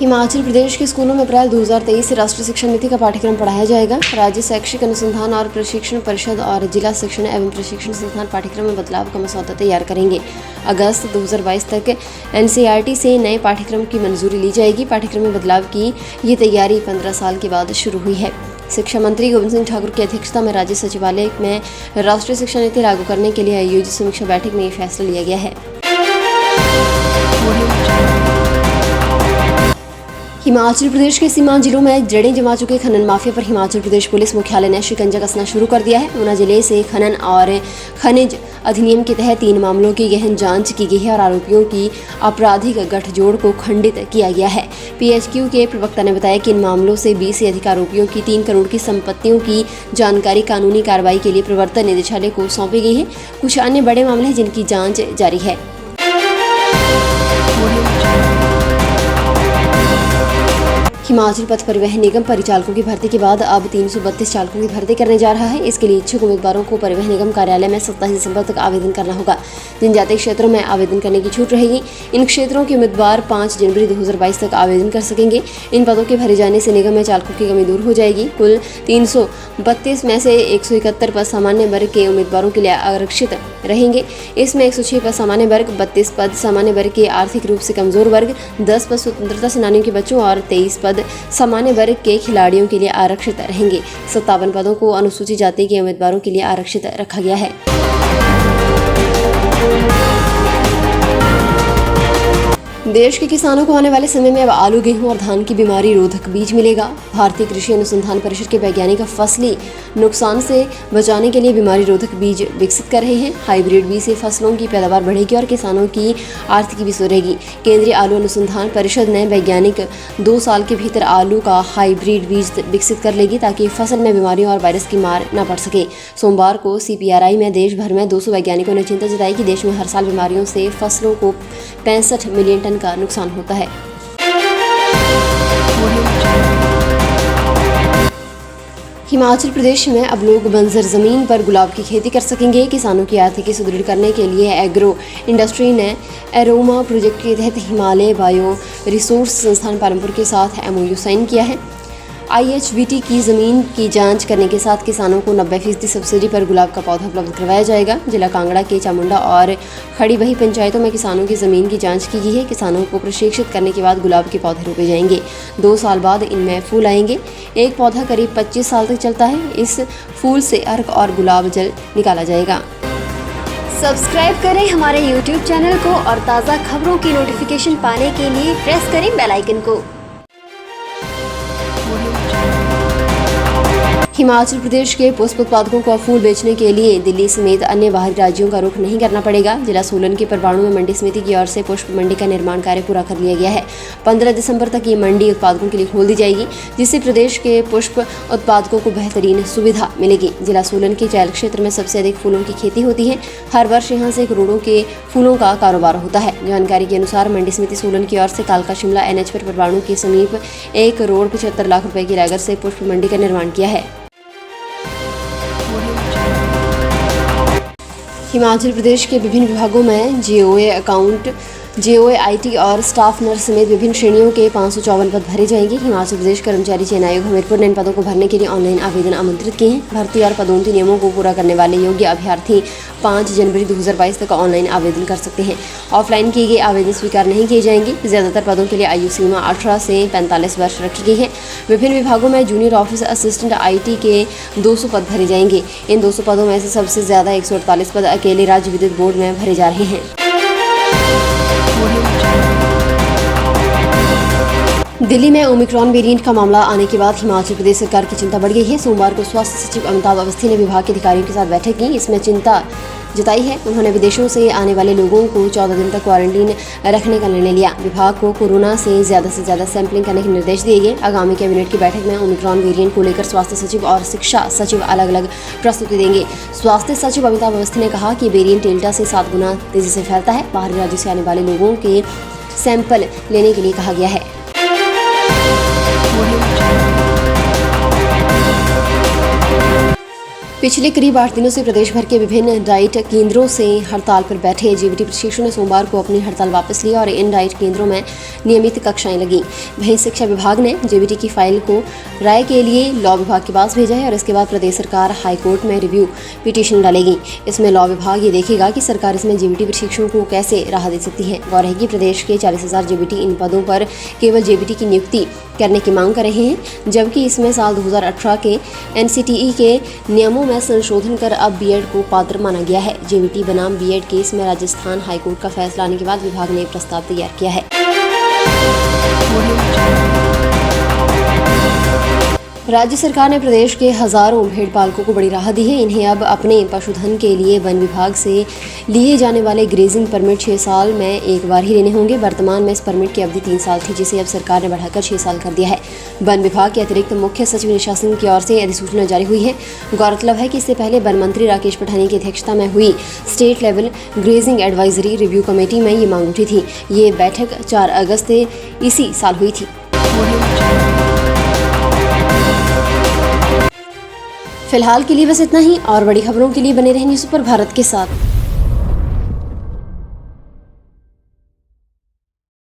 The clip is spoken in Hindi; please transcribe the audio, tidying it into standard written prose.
हिमाचल प्रदेश के स्कूलों में अप्रैल 2023 से राष्ट्रीय शिक्षा नीति का पाठ्यक्रम पढ़ाया जाएगा। राज्य शैक्षिक अनुसंधान और प्रशिक्षण परिषद और जिला शिक्षण एवं प्रशिक्षण संस्थान पाठ्यक्रम में बदलाव का मसौदा तैयार करेंगे। अगस्त 2022 तक एनसीईआरटी से नए पाठ्यक्रम की मंजूरी ली जाएगी। पाठ्यक्रम में बदलाव की ये तैयारी 15 साल के बाद शुरू हुई है। शिक्षा मंत्री गोविंद सिंह ठाकुर की अध्यक्षता में राज्य सचिवालय में राष्ट्रीय शिक्षा नीति लागू करने के लिए आयोजित समीक्षा बैठक में ये फैसला लिया गया है। हिमाचल प्रदेश के सीमांत जिलों में जड़ें जमा चुके खनन माफिया पर हिमाचल प्रदेश पुलिस मुख्यालय ने शिकंजा कसना शुरू कर दिया है। ऊना जिले से खनन और खनिज अधिनियम के तहत 3 मामलों की गहन जांच की गई है और आरोपियों की आपराधिक गठजोड़ को खंडित किया गया है। पीएचक्यू के प्रवक्ता ने बताया कि इन मामलों से 20 से अधिक आरोपियों की 3 करोड़ की संपत्तियों की जानकारी कानूनी कार्रवाई के लिए प्रवर्तन निदेशालय को सौंपी गई है। कुछ अन्य बड़े मामले हैं जिनकी जाँच जारी है। हिमाचल पथ परिवहन निगम परिचालकों की भर्ती के बाद अब 332 चालकों की भर्ती करने जा रहा है। इसके लिए इच्छुक उम्मीदवारों को परिवहन निगम कार्यालय में 27 दिसंबर तक आवेदन करना होगा। जनजातीय क्षेत्रों में आवेदन करने की छूट रहेगी। इन क्षेत्रों के उम्मीदवार 5 जनवरी 2022 तक आवेदन कर सकेंगे। इन पदों के भरे जाने से निगम में चालकों की कमी दूर हो जाएगी। कुल 332 में से 171 पद सामान्य वर्ग के उम्मीदवारों के लिए आरक्षित रहेंगे। इसमें 106 पद सामान्य वर्ग, 32 पद सामान्य वर्ग के आर्थिक रूप से कमजोर वर्ग, 10 पद स्वतंत्रता सेनानियों के बच्चों और 23 पद सामान्य वर्ग के खिलाड़ियों के लिए आरक्षित रहेंगे। 57 पदों को अनुसूचित जाति के उम्मीदवारों के लिए आरक्षित रखा गया है। देश के किसानों को आने वाले समय में अब आलू, गेहूं और धान की बीमारी रोधक बीज मिलेगा। भारतीय कृषि अनुसंधान परिषद के वैज्ञानिक फसली नुकसान से बचाने के लिए बीमारी रोधक बीज विकसित कर रहे हैं। हाइब्रिड बीज से फसलों की पैदावार बढ़ेगी और किसानों की आर्थिकी भी सुधरेगी। केंद्रीय आलू अनुसंधान परिषद ने वैज्ञानिक 2 साल के भीतर आलू का हाइब्रिड बीज विकसित कर लेगी ताकि फसल में बीमारियों और वायरस की मार न पड़ सके। सोमवार को CPRI में देश भर में 200 वैज्ञानिकों ने चिंता जताई कि देश में हर साल बीमारियों से फसलों को 65 मिलियन टन का नुकसान होता है। हिमाचल प्रदेश में अब लोग बंजर जमीन पर गुलाब की खेती कर सकेंगे। किसानों की आर्थिकी सुदृढ़ करने के लिए एग्रो इंडस्ट्री ने एरोमा प्रोजेक्ट के तहत हिमालय बायो रिसोर्स संस्थान पालमपुर के साथ MOU साइन किया है। IHBT की ज़मीन की जांच करने के साथ किसानों को 90% सब्सिडी पर गुलाब का पौधा उपलब्ध करवाया जाएगा। जिला कांगड़ा के चामुंडा और खड़ी बही पंचायतों में किसानों की ज़मीन की जांच की गई है। किसानों को प्रशिक्षित करने के बाद गुलाब के पौधे रोपे जाएंगे। 2 साल बाद इनमें फूल आएंगे। एक पौधा करीब 25 साल तक चलता है। इस फूल से अर्क और गुलाब जल निकाला जाएगा। सब्सक्राइब करें हमारे YouTube चैनल को और ताज़ा खबरों की नोटिफिकेशन पाने के लिए प्रेस करें बेल आइकन को। हिमाचल प्रदेश के पुष्प उत्पादकों को फूल बेचने के लिए दिल्ली समेत अन्य बाहरी राज्यों का रुख नहीं करना पड़ेगा। जिला सोलन के परवाणु में मंडी समिति की ओर से पुष्प मंडी का निर्माण कार्य पूरा कर लिया गया है। 15 दिसंबर तक ये मंडी उत्पादकों के लिए खोल दी जाएगी, जिससे प्रदेश के पुष्प उत्पादकों को बेहतरीन सुविधा मिलेगी। जिला सोलन के चैल क्षेत्र में सबसे अधिक फूलों की खेती होती है। हर वर्ष यहाँ से करोड़ों के फूलों का कारोबार होता है। जानकारी के अनुसार मंडी समिति सोलन की ओर से कालका शिमला NH पर परवाणु के समीप 1 करोड़ 75 लाख रुपए की लागत से पुष्प मंडी का निर्माण किया है। हिमाचल प्रदेश के विभिन्न विभागों में JOA अकाउंट, JOA IT और स्टाफ नर्स समेत विभिन्न श्रेणियों के 554 पद भरे जाएंगे। हिमाचल प्रदेश कर्मचारी चयन आयोग हमीरपुर ने इन पदों को भरने के लिए ऑनलाइन आवेदन आमंत्रित किए हैं। भर्ती और पदोन्नति नियमों को पूरा करने वाले योग्य अभ्यर्थी 5 जनवरी 2022 तक ऑनलाइन आवेदन कर सकते हैं। ऑफलाइन किए गए आवेदन स्वीकार नहीं किए जाएंगे। ज्यादातर पदों के लिए आयु सीमा 18 से 45 वर्ष रखी गई है। विभिन्न विभागों में जूनियर ऑफिस असिस्टेंट IT के 200 पद भरे जाएंगे। इन 200 पदों में से सबसे ज्यादा 148 पद अकेले राज्य विद्युत बोर्ड में भरे जा रहे हैं। दिल्ली में ओमिक्रॉन वेरिएंट का मामला आने के बाद हिमाचल प्रदेश सरकार की चिंता बढ़ गई है। सोमवार को स्वास्थ्य सचिव अमिताभ अवस्थी ने विभाग के अधिकारियों के साथ बैठक की। इसमें चिंता जताई है। उन्होंने विदेशों से आने वाले लोगों को 14 दिन तक क्वारंटीन रखने का निर्णय लिया। विभाग को कोरोना से ज़्यादा सैंपलिंग करने के निर्देश दिए गए। आगामी कैबिनेट की बैठक में ओमिक्रॉन वेरिएंट को लेकर स्वास्थ्य सचिव और शिक्षा सचिव अलग अलग प्रस्तुति देंगे। स्वास्थ्य सचिव अमिताभ अवस्थी ने कहा कि वेरिएंट डेल्टा से 7 गुना तेजी से फैलता है। बाहरी राज्यों से आने वाले लोगों के सैंपल लेने के लिए कहा गया है। पिछले करीब 8 दिनों से प्रदेश भर के विभिन्न डाइट केंद्रों से हड़ताल पर बैठे जेबीटी प्रशिक्षु ने सोमवार को अपनी हड़ताल वापस ली और इन डाइट केंद्रों में नियमित कक्षाएं लगीं। वहीं शिक्षा विभाग ने जेबीटी की फाइल को राय के लिए लॉ विभाग के पास भेजा है और इसके बाद प्रदेश सरकार हाईकोर्ट में रिव्यू पिटीशन डालेगी। इसमें लॉ विभाग ये देखेगा कि सरकार इसमें जेबीटी प्रशिक्षुओं को कैसे राहत दे सकती है। गौर है कि प्रदेश के 40,000 जेबीटी इन पदों पर केवल जेबीटी की नियुक्ति करने की मांग कर रहे हैं, जबकि इसमें साल 2018 के एनसीटीई के नियमों में संशोधन कर अब बीएड को पात्र माना गया है। जेबीटी बनाम बीएड केस में राजस्थान हाईकोर्ट का फैसला आने के बाद विभाग ने प्रस्ताव तैयार किया है। राज्य सरकार ने प्रदेश के हजारों भेड़ पालकों को बड़ी राहत दी है। इन्हें अब अपने पशुधन के लिए वन विभाग से लिए जाने वाले ग्रेजिंग परमिट 6 साल में एक बार ही लेने होंगे। वर्तमान में इस परमिट की अवधि 3 साल थी, जिसे अब सरकार ने बढ़ाकर 6 साल कर दिया है। वन विभाग के अतिरिक्त मुख्य सचिव निशासन की ओर से अधिसूचना जारी हुई है। गौरतलब है कि इससे पहले वन मंत्री राकेश पठानिया की अध्यक्षता में हुई state level grazing advisory review committee में ये मांग उठी थी। ये बैठक 4 अगस्त इसी साल हुई थी। फिलहाल के लिए बस इतना ही और बड़ी खबरों के लिए बने रहें न्यूज़ सुपर भारत के साथ।